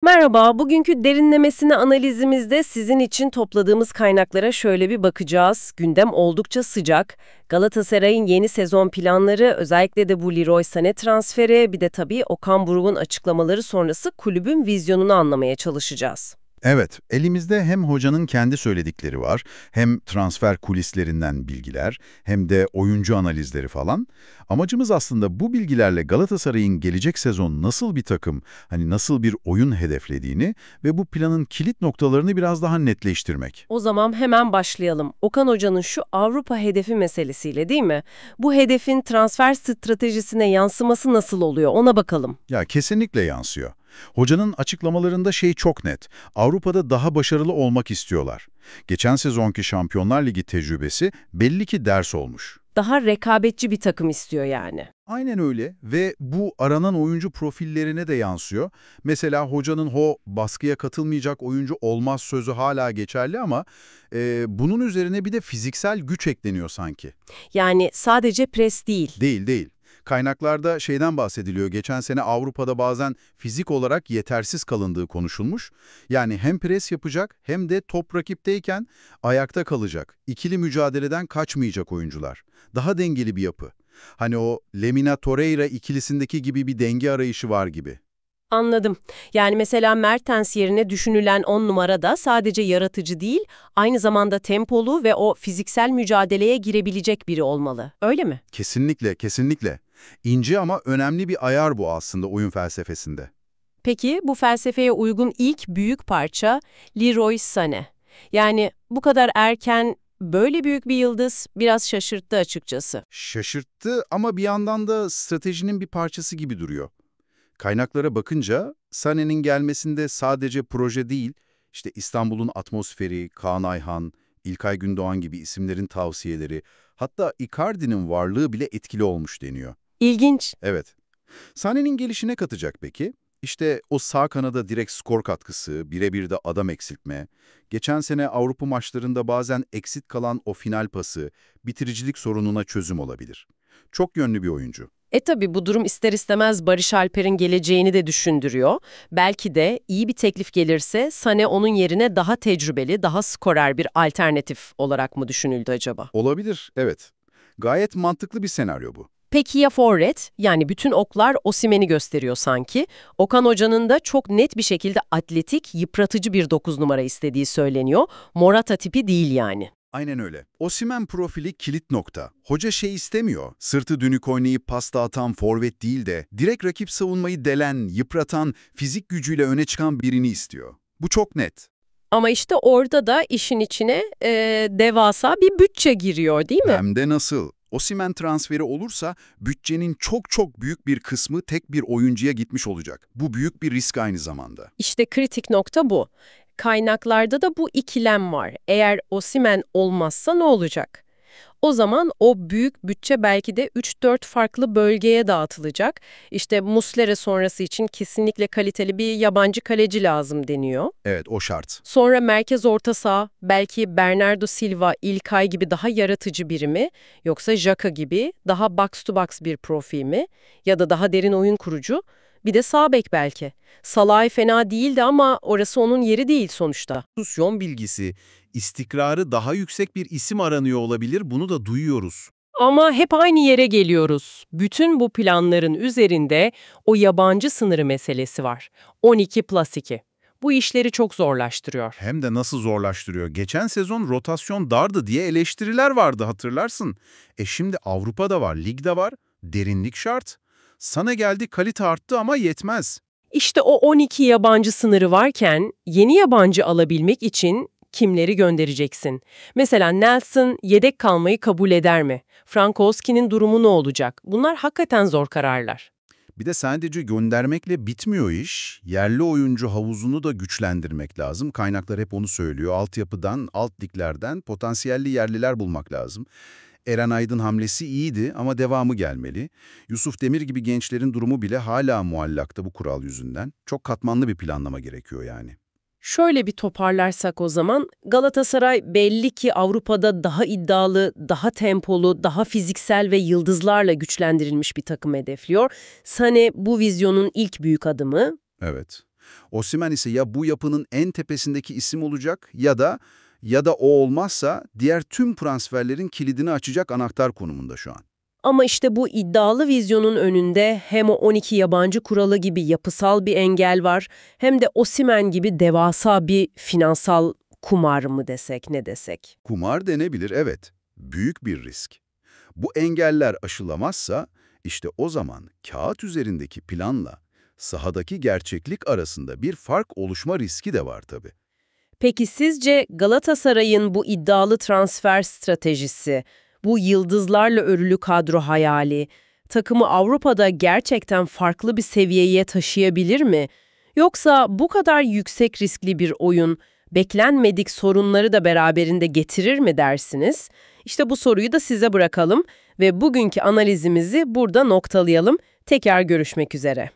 Merhaba, bugünkü derinlemesine analizimizde sizin için topladığımız kaynaklara şöyle bir bakacağız. Gündem oldukça sıcak. Galatasaray'ın yeni sezon planları, özellikle de bu Leroy Sané transferi, bir de tabii Okan Buruk'un açıklamaları sonrası kulübün vizyonunu anlamaya çalışacağız. Evet, elimizde hem hocanın kendi söyledikleri var, hem transfer kulislerinden bilgiler, hem de oyuncu analizleri falan. Amacımız aslında bu bilgilerle Galatasaray'ın gelecek sezon nasıl bir takım, nasıl bir oyun hedeflediğini ve bu planın kilit noktalarını biraz daha netleştirmek. O zaman hemen başlayalım. Okan Hoca'nın şu Avrupa hedefi meselesiyle değil mi? Bu hedefin transfer stratejisine yansıması nasıl oluyor ona bakalım. Ya kesinlikle yansıyor. Hocanın açıklamalarında şey çok net. Avrupa'da daha başarılı olmak istiyorlar. Geçen sezonki Şampiyonlar Ligi tecrübesi belli ki ders olmuş. Daha rekabetçi bir takım istiyor yani. Aynen öyle ve bu aranan oyuncu profillerine de yansıyor. Mesela hocanın baskıya katılmayacak oyuncu olmaz sözü hala geçerli ama bunun üzerine bir de fiziksel güç ekleniyor sanki. Yani sadece pres değil. Değil. Kaynaklarda şeyden bahsediliyor. Geçen sene Avrupa'da bazen fizik olarak yetersiz kalındığı konuşulmuş. Yani hem pres yapacak hem de top rakipteyken ayakta kalacak. İkili mücadeleden kaçmayacak oyuncular. Daha dengeli bir yapı. Hani o Lemina-Torreira ikilisindeki gibi bir denge arayışı var gibi. Anladım. Yani mesela Mertens yerine düşünülen 10 numara da sadece yaratıcı değil, aynı zamanda tempolu ve o fiziksel mücadeleye girebilecek biri olmalı. Öyle mi? Kesinlikle. İnce ama önemli bir ayar bu aslında oyun felsefesinde. Peki bu felsefeye uygun ilk büyük parça Leroy Sané. Yani bu kadar erken böyle büyük bir yıldız biraz şaşırttı açıkçası. Şaşırttı ama bir yandan da stratejinin bir parçası gibi duruyor. Kaynaklara bakınca Sané'nin gelmesinde sadece proje değil, işte İstanbul'un atmosferi, Kaan Ayhan, İlkay Gündoğan gibi isimlerin tavsiyeleri, hatta Icardi'nin varlığı bile etkili olmuş deniyor. İlginç. Evet. Sané'nin gelişine katacak peki? İşte o sağ kanada direkt skor katkısı, birebir de adam eksiltme, geçen sene Avrupa maçlarında bazen eksik kalan o final pası, bitiricilik sorununa çözüm olabilir. Çok yönlü bir oyuncu. Tabii bu durum ister istemez Barış Alper'in geleceğini de düşündürüyor. Belki de iyi bir teklif gelirse Sané onun yerine daha tecrübeli, daha skorer bir alternatif olarak mı düşünüldü acaba? Olabilir, evet. Gayet mantıklı bir senaryo bu. Peki ya forvet? Yani bütün oklar Osimhen'i gösteriyor sanki. Okan Hoca'nın da çok net bir şekilde atletik, yıpratıcı bir 9 numara istediği söyleniyor. Morata tipi değil yani. Aynen öyle. Osimhen profili kilit nokta. Hoca şey istemiyor, sırtı dönük oynayıp pas dağıtan forvet değil de direkt rakip savunmayı delen, yıpratan, fizik gücüyle öne çıkan birini istiyor. Bu çok net. Ama işte orada da işin içine devasa bir bütçe giriyor, değil mi? Hem de nasıl? Osimhen transferi olursa bütçenin çok büyük bir kısmı tek bir oyuncuya gitmiş olacak. Bu büyük bir risk aynı zamanda. İşte kritik nokta bu. Kaynaklarda da bu ikilem var. Eğer Osimhen olmazsa ne olacak? O zaman o büyük bütçe belki de 3-4 farklı bölgeye dağıtılacak. İşte Muslera sonrası için kesinlikle kaliteli bir yabancı kaleci lazım deniyor. Evet, o şart. Sonra merkez orta saha, belki Bernardo Silva, İlkay gibi daha yaratıcı biri mi? Yoksa Xhaka gibi daha box to box bir profil mi? Ya da daha derin oyun kurucu? Bir de sağ bek belki. Salah'ı fena değildi ama orası onun yeri değil sonuçta. Pozisyon bilgisi, istikrarı daha yüksek bir isim aranıyor olabilir, bunu da duyuyoruz. Ama hep aynı yere geliyoruz. Bütün bu planların üzerinde o yabancı sınırı meselesi var. 12+2. Bu işleri çok zorlaştırıyor. Hem de nasıl zorlaştırıyor. Geçen sezon rotasyon dardı diye eleştiriler vardı, hatırlarsın. Şimdi Avrupa'da var, ligde var, derinlik şart. Sana geldi, kalite arttı ama yetmez. İşte o 12 yabancı sınırı varken yeni yabancı alabilmek için kimleri göndereceksin? Mesela Nelson yedek kalmayı kabul eder mi? Frankowski'nin durumu ne olacak? Bunlar hakikaten zor kararlar. Bir de sadece göndermekle bitmiyor iş. Yerli oyuncu havuzunu da güçlendirmek lazım. Kaynaklar hep onu söylüyor. Altyapıdan, alt liglerden potansiyelli yerliler bulmak lazım. Eren Aydın hamlesi iyiydi ama devamı gelmeli. Yusuf Demir gibi gençlerin durumu bile hala muallakta bu kural yüzünden. Çok katmanlı bir planlama gerekiyor yani. Şöyle bir toparlarsak o zaman, Galatasaray belli ki Avrupa'da daha iddialı, daha tempolu, daha fiziksel ve yıldızlarla güçlendirilmiş bir takım hedefliyor. Sané bu vizyonun ilk büyük adımı. Evet. Osimhen ise ya bu yapının en tepesindeki isim olacak ya da o olmazsa diğer tüm transferlerin kilidini açacak anahtar konumunda şu an. Ama işte bu iddialı vizyonun önünde hem o 12 yabancı kuralı gibi yapısal bir engel var, hem de Osimhen gibi devasa bir finansal kumar mı desek, ne desek? Kumar denebilir, evet. Büyük bir risk. Bu engeller aşılamazsa işte o zaman kağıt üzerindeki planla sahadaki gerçeklik arasında bir fark oluşma riski de var tabii. Peki sizce Galatasaray'ın bu iddialı transfer stratejisi, bu yıldızlarla örülü kadro hayali, takımı Avrupa'da gerçekten farklı bir seviyeye taşıyabilir mi? Yoksa bu kadar yüksek riskli bir oyun, beklenmedik sorunları da beraberinde getirir mi dersiniz? İşte bu soruyu da size bırakalım ve bugünkü analizimizi burada noktalayalım. Tekrar görüşmek üzere.